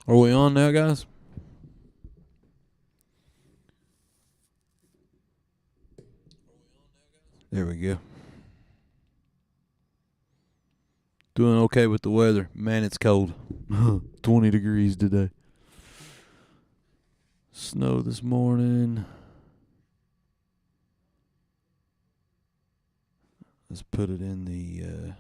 Are we on now, guys? There we go. Doing okay with the weather. Man, it's cold. 20 degrees today. Snow this morning. Let's put it in the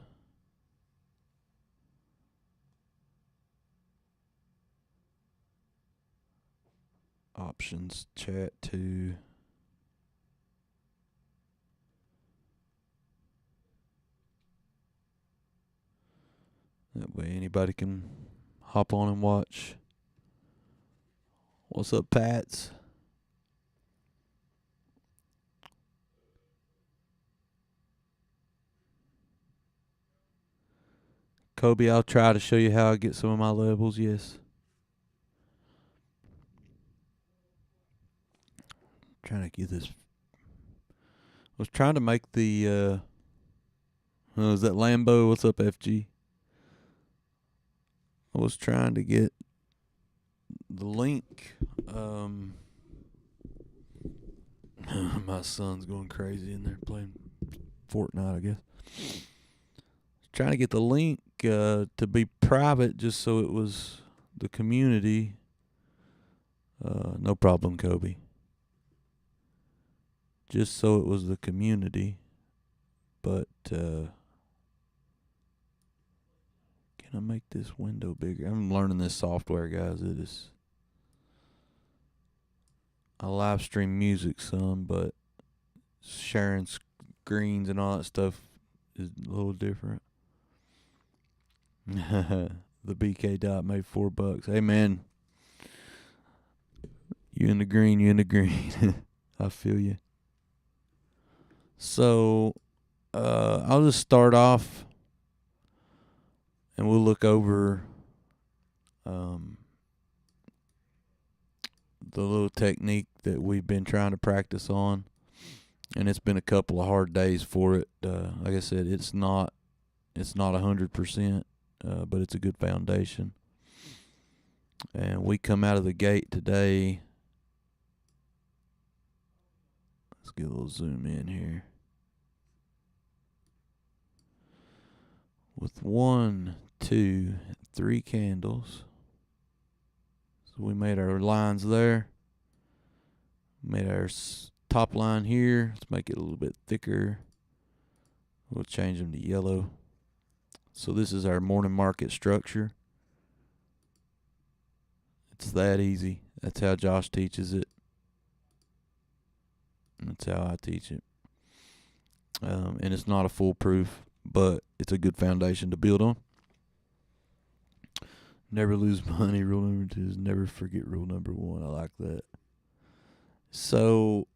options chat too. That way anybody can hop on and watch. What's up, Pats? Kobe, I'll try to show you how I get some of my levels, yes. Trying to get this. I was trying to make the is that Lambo? What's up, FG? I was trying to get the link. My son's going crazy in there playing Fortnite, I guess. Trying to get the link to be private just so it was the community. No problem, Kobe. Just so it was the community. But can I make this window bigger? I'm learning this software, guys. It is. I live stream music some, but sharing screens and all that stuff is a little different. The BK dot made $4. Hey man, you in the green, you in the green. I feel you. So I'll just start off and we'll look over um, the little technique that we've been trying to practice on. And it's been a couple of hard days for it. Like I said, it's not 100%, but it's a good foundation. And we come out of the gate today. Let's get a little zoom in here. With 1, 2, 3 candles. So we made our lines there. Made our top line here. Let's make it a little bit thicker. We'll change them to yellow. So this is our morning market structure. It's that easy. That's how Josh teaches it. That's how I teach it. And it's not a foolproof, but it's a good foundation to build on. Never lose money. Rule number 2 is never forget rule number 1. I like that. So,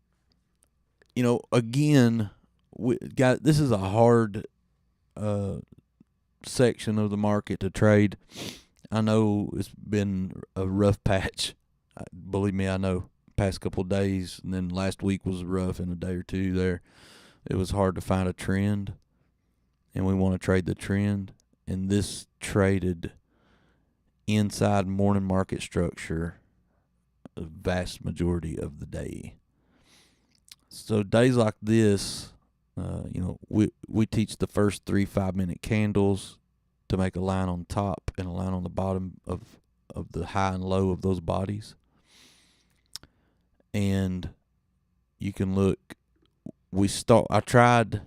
again, this is a hard section of the market to trade. I know it's been a rough patch. Believe me, I know. Past couple of days, and then last week was rough in a day or two there. It was hard to find a trend, and we want to trade the trend. And this traded inside morning market structure the vast majority of the day. So days like this, we teach the first 3 5-minute candles to make a line on top and a line on the bottom of the high and low of those bodies. And you can look. I tried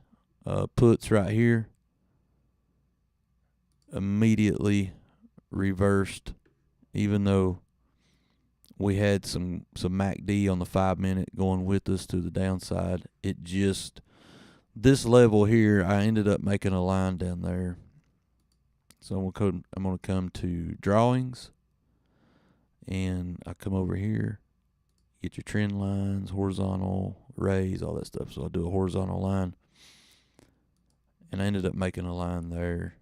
puts right here. Immediately reversed, even though we had some MACD on the 5-minute going with us to the downside. It just, this level here, I ended up making a line down there. So I'm going to come to drawings, and I come over here, get your trend lines, horizontal, raise, all that stuff. So I'll do a horizontal line, and I ended up making a line there,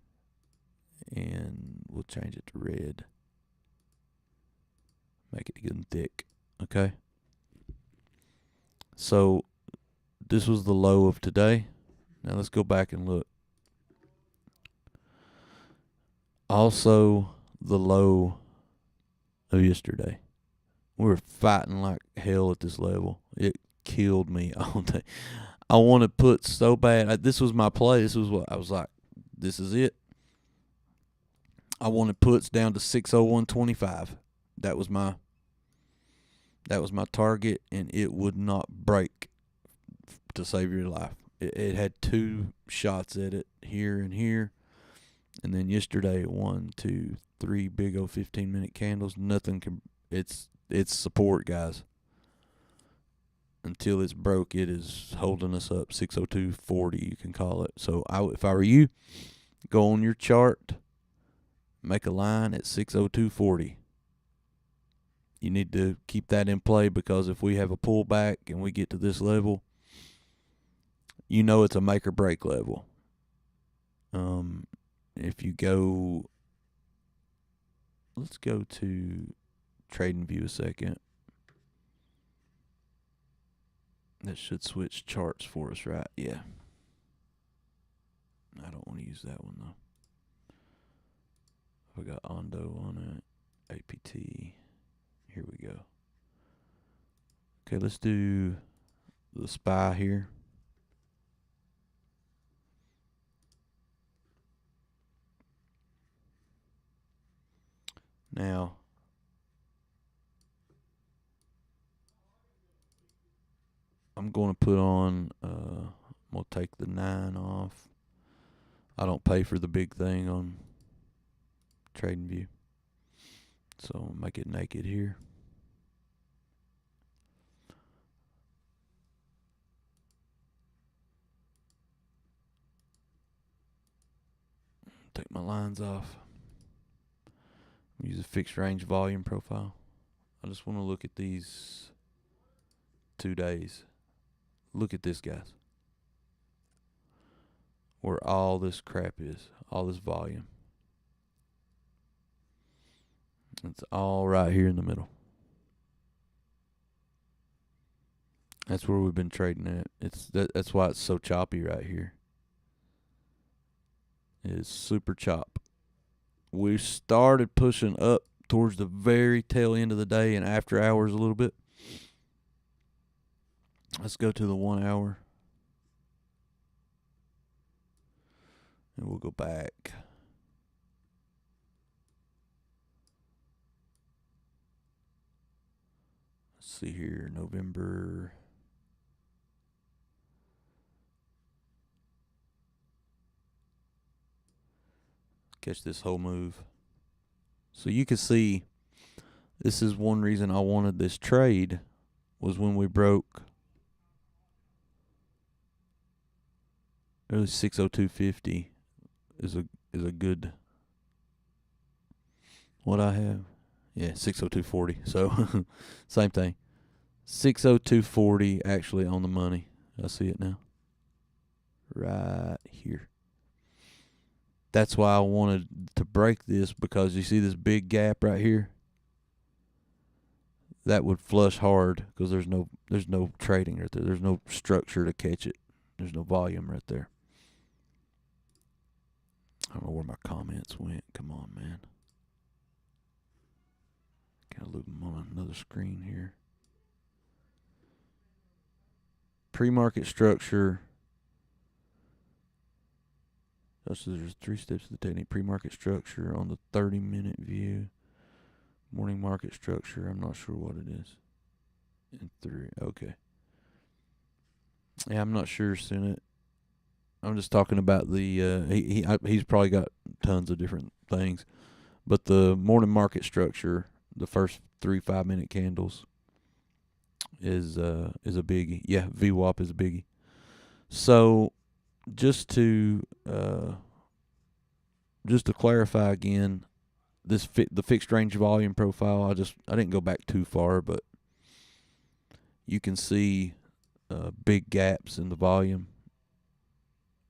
and we'll change it to red. Make it good and thick. Okay. So this was the low of today. Now let's go back and look. Also, the low of yesterday. We were fighting like hell at this level. It killed me all day. I want to put so bad. This was my play. This was what I was like. This is it. I wanted puts down to 601.25. That was my target, and it would not break to save your life. It had two shots at it, here and here. And then yesterday, 1, 2, 3 big old 15-minute candles. Nothing can. It's support, guys. Until it's broke, it is holding us up. 602.40, you can call it. So if I were you, go on your chart, make a line at 602.40. You need to keep that in play, because if we have a pullback and we get to this level, you know it's a make or break level. If you go, let's go to TradingView a second. That should switch charts for us, right? Yeah. I don't want to use that one, though. We got Ondo on it. APT. Here we go. Okay, let's do the SPY here. Now, I'm going to put on, I'm going to take the 9 off. I don't pay for the big thing on TradingView. So I'll make it naked here. Take my lines off. Use a fixed range volume profile. I just want to look at these 2 days. Look at this, guys. Where all this crap is. All this volume. It's all right here in the middle. That's where we've been trading at. That's why it's so choppy right here. It is super chop. We started pushing up towards the very tail end of the day and after hours a little bit. Let's go to the 1 hour. And we'll go back. Let's see here, November. Catch this whole move. So you can see, this is one reason I wanted this trade, was when we broke. Early 602.50 is a good. What I have, yeah, 602.40. So same thing. 602.40 actually on the money. I see it now. Right here. That's why I wanted to break this, because you see this big gap right here? That would flush hard, because there's no trading right there. There's no structure to catch it. There's no volume right there. I don't know where my comments went. Come on, man. Gotta look them on another screen here. Pre-market structure. So there's 3 steps to the technique. Pre-market structure on the 30-minute view. Morning market structure. I'm not sure what it is. And 3. Okay. Yeah, I'm not sure, Senate. I'm just talking about the he's probably got tons of different things, but the morning market structure, the first 3 5-minute candles is a biggie. Yeah, VWAP is a biggie. So just to clarify again, the fixed range volume profile, I didn't go back too far, but you can see big gaps in the volume.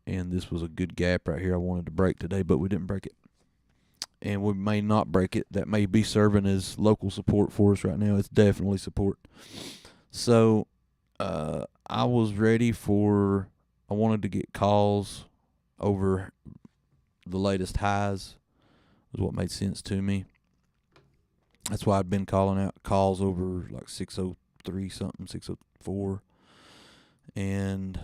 And this was a good gap right here I wanted to break today, but we didn't break it. And we may not break it. That may be serving as local support for us right now. It's definitely support. So I was ready I wanted to get calls over the latest highs, was what made sense to me. That's why I'd been calling out calls over like 603 something, 604. And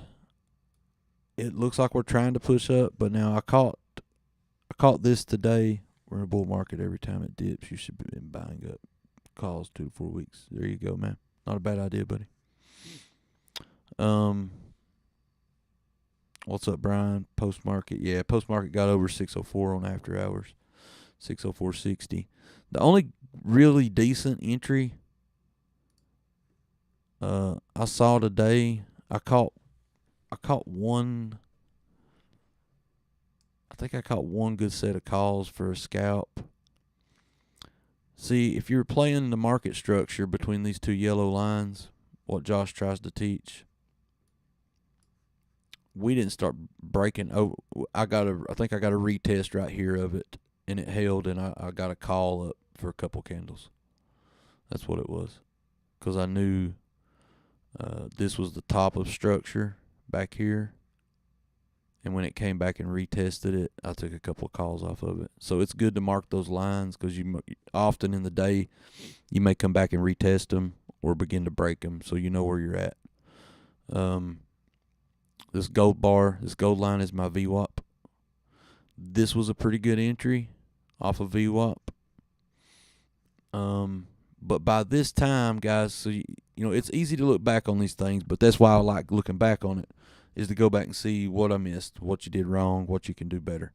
it looks like we're trying to push up, but now I caught this today. We're in a bull market. Every time it dips, you should be buying up calls 2 to 4 weeks. There you go, man. Not a bad idea, buddy. What's up, Brian? Post market, yeah. Post market got over 604 on after hours, 604.60. The only really decent entry I saw today, I caught one. I think I caught one good set of calls for a scalp. See, if you're playing the market structure between these two yellow lines, what Josh tries to teach, we didn't start breaking. Oh, I think I got a retest right here of it, and it held, and I got a call up for a couple candles. That's what it was, because I knew this was the top of structure back here. And when it came back and retested it, I took a couple of calls off of it. So it's good to mark those lines, because you often in the day you may come back and retest them or begin to break them, so you know where you're at. This gold line is my VWAP. This was a pretty good entry off of VWAP. But by this time, guys, so it's easy to look back on these things, but that's why I like looking back on it, is to go back and see what I missed, what you did wrong, what you can do better.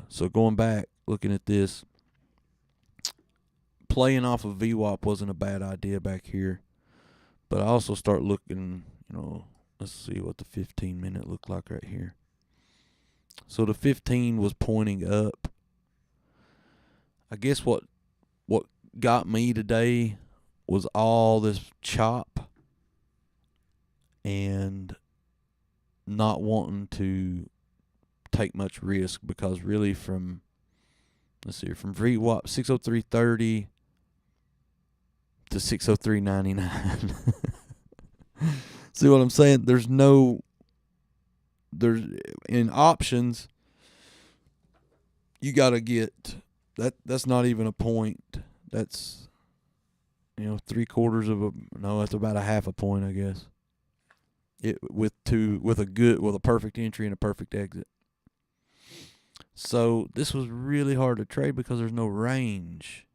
So going back, looking at this, playing off of VWAP wasn't a bad idea back here. But I also start looking, let's see what the 15-minute looked like right here. So the 15 was pointing up. I guess what got me today was all this chop and not wanting to take much risk, because really from VWAP 603.30 to 603.99. See what I'm saying? There's in options, you got to get that's not even a point. That's 3/4 of that's about a half a point, I guess. With a perfect entry and a perfect exit. So this was really hard to trade because there's no range,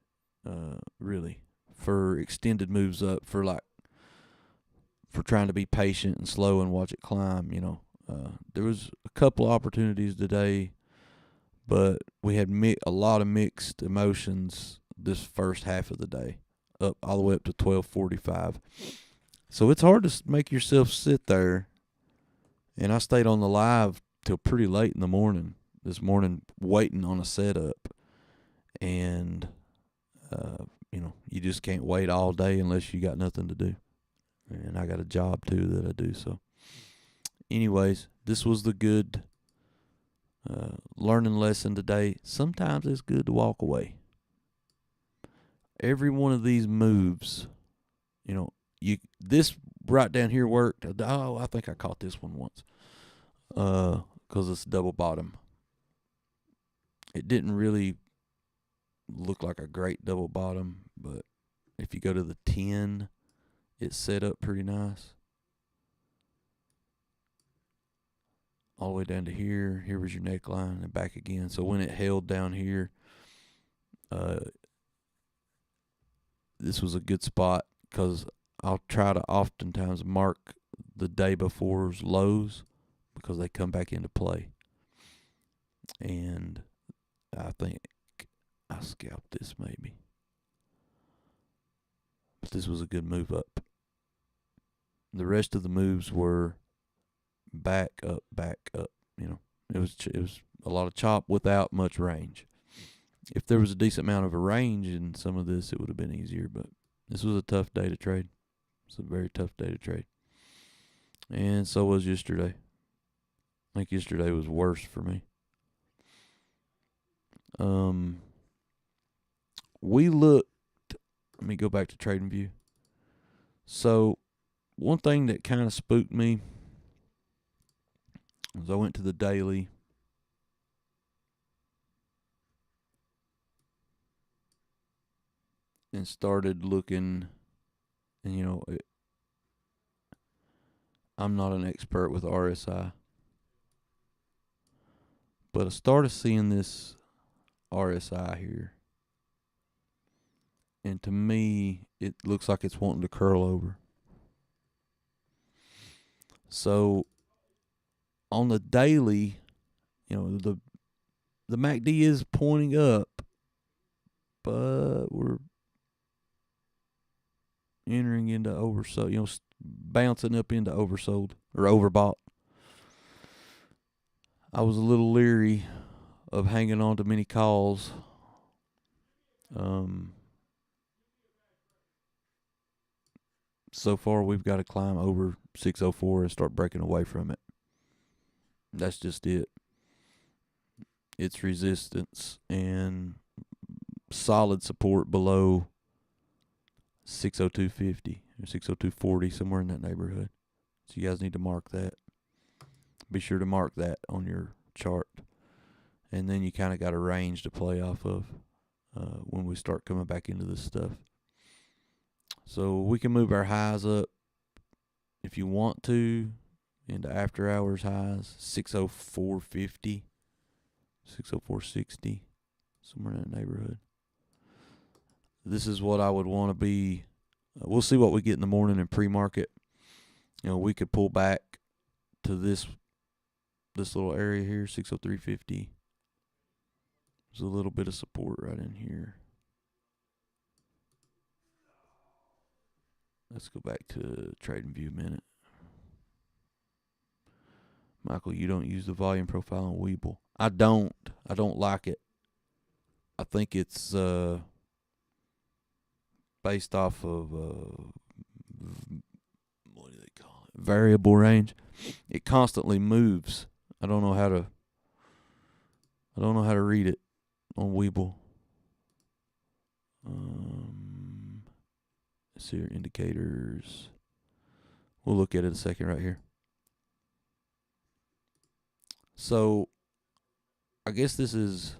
really, for extended moves up, for trying to be patient and slow and watch it climb. There was a couple opportunities today, but we had a lot of mixed emotions this first half of the day, up all the way up to 12:45. So it's hard to make yourself sit there. And I stayed on the live till pretty late in the morning this morning, waiting on a setup. And you just can't wait all day unless you got nothing to do. And I got a job too that I do. So anyways, this was the good learning lesson today. Sometimes it's good to walk away. Every one of these moves, this right down here worked. Oh, I think I caught this one once, because it's double bottom. It didn't really look like a great double bottom, but if you go to the 10, it's set up pretty nice. All the way down to here. Here was your neckline and back again. So when it held down here, this was a good spot, because I'll try to oftentimes mark the day before's lows, because they come back into play. And I think I scalped this maybe. But this was a good move up. The rest of the moves were back up, back up. It was a lot of chop without much range. If there was a decent amount of a range in some of this, it would have been easier. But this was a tough day to trade. It's a very tough day to trade. And so was yesterday. I think yesterday was worse for me. We looked. Let me go back to TradingView. So one thing that kind of spooked me was I went to the daily. and started looking, and I'm not an expert with RSI, but I started seeing this RSI here, and to me, it looks like it's wanting to curl over. So on the daily, the MACD is pointing up, but we're entering into oversold, bouncing up into oversold or overbought. I was a little leery of hanging on to many calls. So far, we've got to climb over 604 and start breaking away from it. That's just it. It's resistance and solid support below 602.50 or 602.40, somewhere in that neighborhood. So you guys need to mark that. Be sure to mark that on your chart. And then you kind of got a range to play off of when we start coming back into this stuff. So we can move our highs up if you want to into after hours highs, 604.50, 604.60, somewhere in that neighborhood. This is what I would want to be. We'll see what we get in the morning in pre-market. We could pull back to this little area here, 603.50. There's a little bit of support right in here. Let's go back to TradingView a minute. Michael, you don't use the volume profile on Webull. I don't like it. I think it's based off of what do they call it? Variable range. It constantly moves. I don't know how to read it on Webull. Let's see your indicators. We'll look at it a second right here. So I guess this is,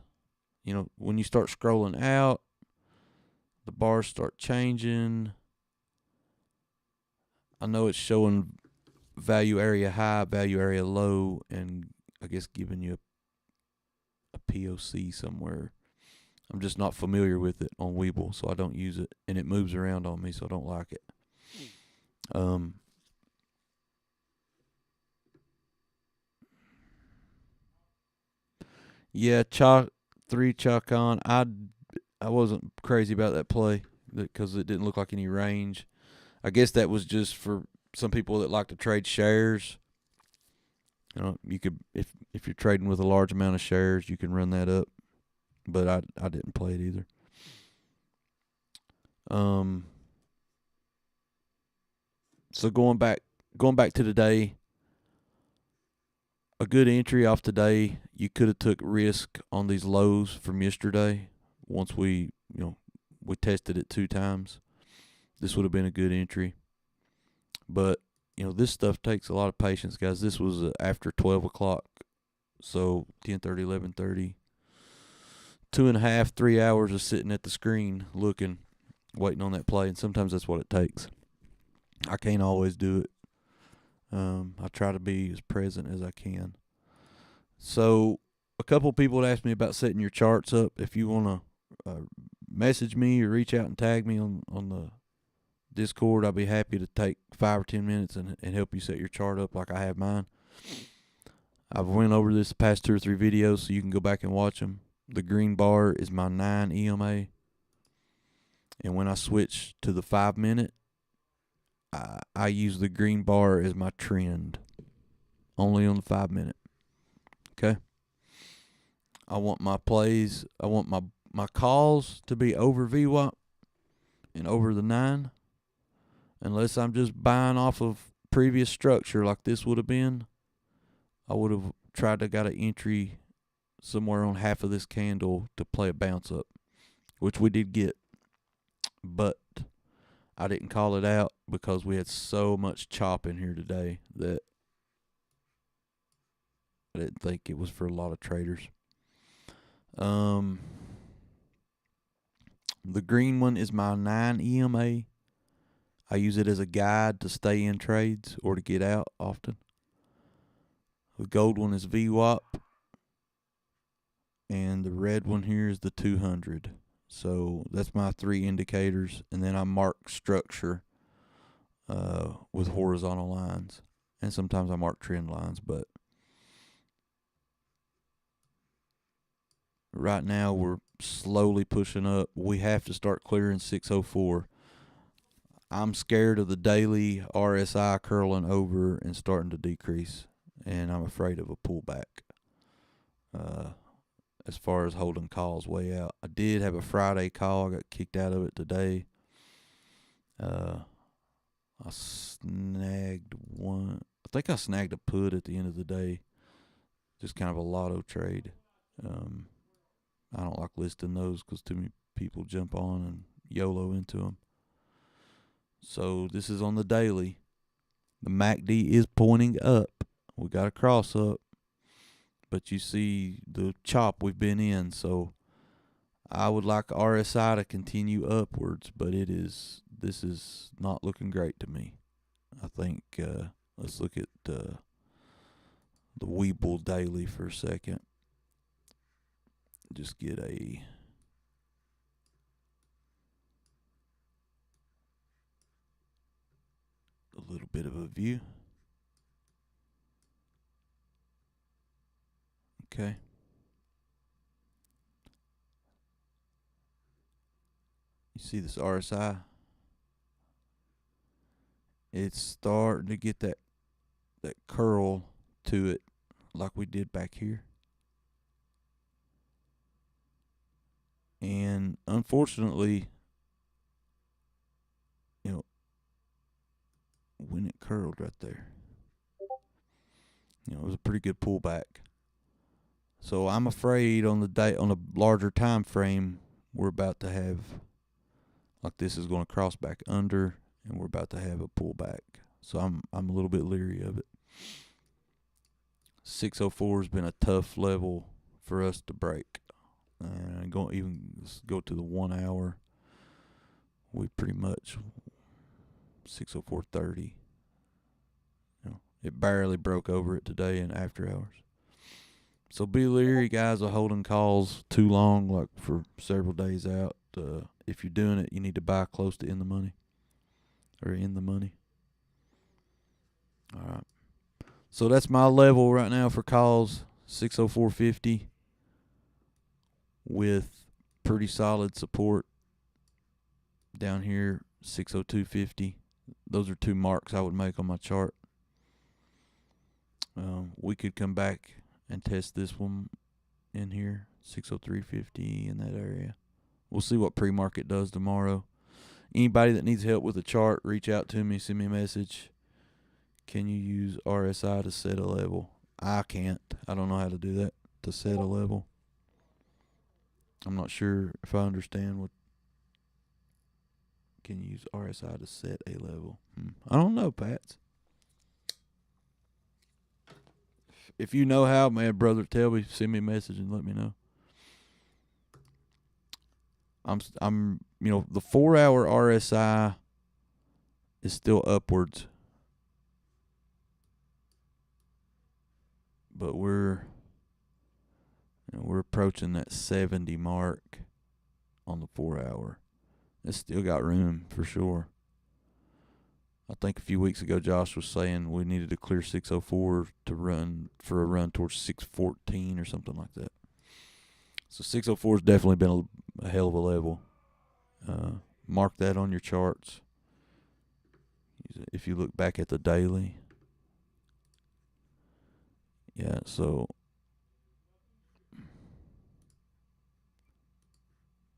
when you start scrolling out, the bars start changing. I know it's showing value area high, value area low, and I guess giving you a POC somewhere. I'm just not familiar with it on Webull, so I don't use it, and it moves around on me, so I don't like it. Yeah, chalk on. I wasn't crazy about that play because it didn't look like any range. I guess that was just for some people that like to trade shares. You could if you're trading with a large amount of shares, you can run that up. But I didn't play it either. So going back to today, a good entry off today, you could have took risk on these lows from yesterday. Once we tested it 2 times, this would have been a good entry. But this stuff takes a lot of patience, guys. This was after 12 o'clock, so 10:30, 11:30. 2.5, 3 hours of sitting at the screen looking, waiting on that play, and sometimes that's what it takes. I can't always do it. I try to be as present as I can. So a couple people asked me about setting your charts up. If you want to message me or reach out and tag me on the Discord, I'll be happy to take 5 or 10 minutes and help you set your chart up like I have mine. I've went over this past 2 or 3 videos, so you can go back and watch them. The green bar is my 9 EMA. And when I switch to the 5-minute, I use the green bar as my trend. Only on the 5-minute. Okay? I want my plays, I want my calls to be over VWAP and over the 9. Unless I'm just buying off of previous structure like this would have been, I would have tried to got an entry somewhere on half of this candle to play a bounce up, which we did get. But I didn't call it out because we had so much chop in here today that I didn't think it was for a lot of traders. The green one is my 9 EMA. I use it as a guide to stay in trades or to get out often. The gold one is VWAP. And the red one here is the 200. So that's my 3 indicators. And then I mark structure with horizontal lines. And sometimes I mark trend lines. But right now we're slowly pushing up. We have to start clearing 604. I'm scared of the daily RSI curling over and starting to decrease. And I'm afraid of a pullback. As far as holding calls way out. I did have a Friday call. I got kicked out of it today. I snagged one. I think I snagged a put at the end of the day. Just kind of a lotto trade. I don't like listing those because too many people jump on and YOLO into them. So this is on the daily. The MACD is pointing up. We got a cross up. But you see the chop we've been in, so I would like RSI to continue upwards, but this is not looking great to me. I think let's look at the Webull daily for a second. Just get a little bit of a view. Okay. You see this RSI? It's starting to get that curl to it like we did back here. And unfortunately, when it curled right there, it was a pretty good pullback. So I'm afraid on a larger time frame, we're about to have, like this is going to cross back under, and we're about to have a pullback. So I'm a little bit leery of it. 604 has been a tough level for us to break. And let's go to the 1 hour. We pretty much 604.30. It barely broke over it today in after hours. So be leery, guys, of holding calls too long, like for several days out. If you're doing it, you need to buy close to in the money. All right. So that's my level right now for calls, 604.50, with pretty solid support down here, 602.50. Those are 2 marks I would make on my chart. We could come back and test this one in here, 603.50 in that area. We'll see what pre-market does tomorrow. Anybody that needs help with a chart, reach out to me, send me a message. Can you use RSI to set a level? I can't. I don't know how to do that, to set a level. I'm not sure if I understand what. Can you use RSI to set a level? I don't know, Pats. If you know how, man, brother, tell me, send me a message and let me know. I'm the 4 hour RSI is still upwards. But we're approaching that 70 mark on the 4 hour. It's still got room for sure. I think a few weeks ago Josh was saying we needed to clear 604 to run for a run towards 614 or something like that. So 604 has definitely been a hell of a level. Mark that on your charts. If you look back at the daily. Yeah, so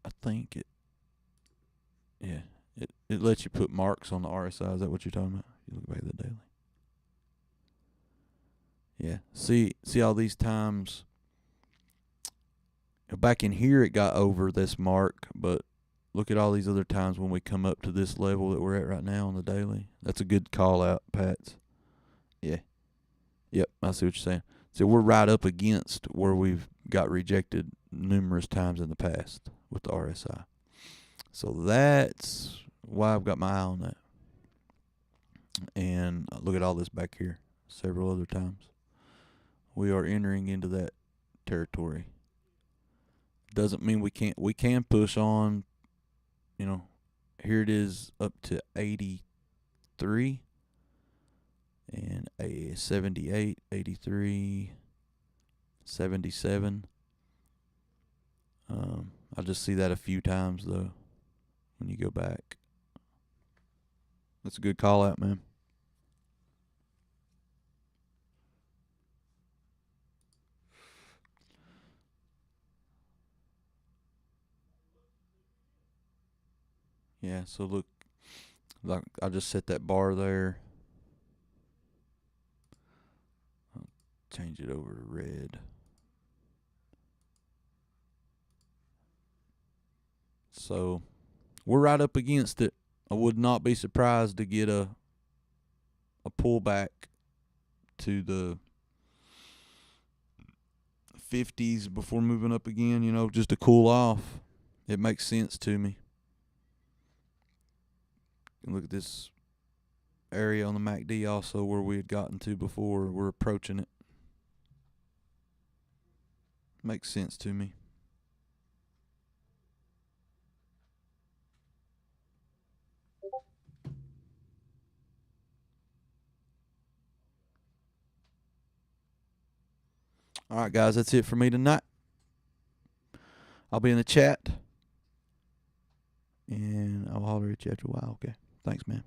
I think it lets you put marks on the RSI. Is that what you're talking about? You look back at the daily. Yeah. See all these times. Back in here it got over this mark, but look at all these other times when we come up to this level that we're at right now on the daily. That's a good call out, Pats. Yeah. Yep, I see what you're saying. So we're right up against where we've got rejected numerous times in the past with the RSI. So that's why I've got my eye on that. And look at all this back here. Several other times. We are entering into that territory. Doesn't mean we can't. We can push on. You know, here it is up to 83 and a 78, 83, 77. I just see that a few times though when you go back. That's a good call out, man. Yeah, so look, like I just set that bar there. I'll change it over to red. So we're right up against it. I would not be surprised to get a pullback to the 50s before moving up again, just to cool off. It makes sense to me. Look at this area on the MACD also where we had gotten to before. We're approaching it. Makes sense to me. All right, guys, that's it for me tonight. I'll be in the chat, and I'll holler at you after a while, okay? Thanks, man.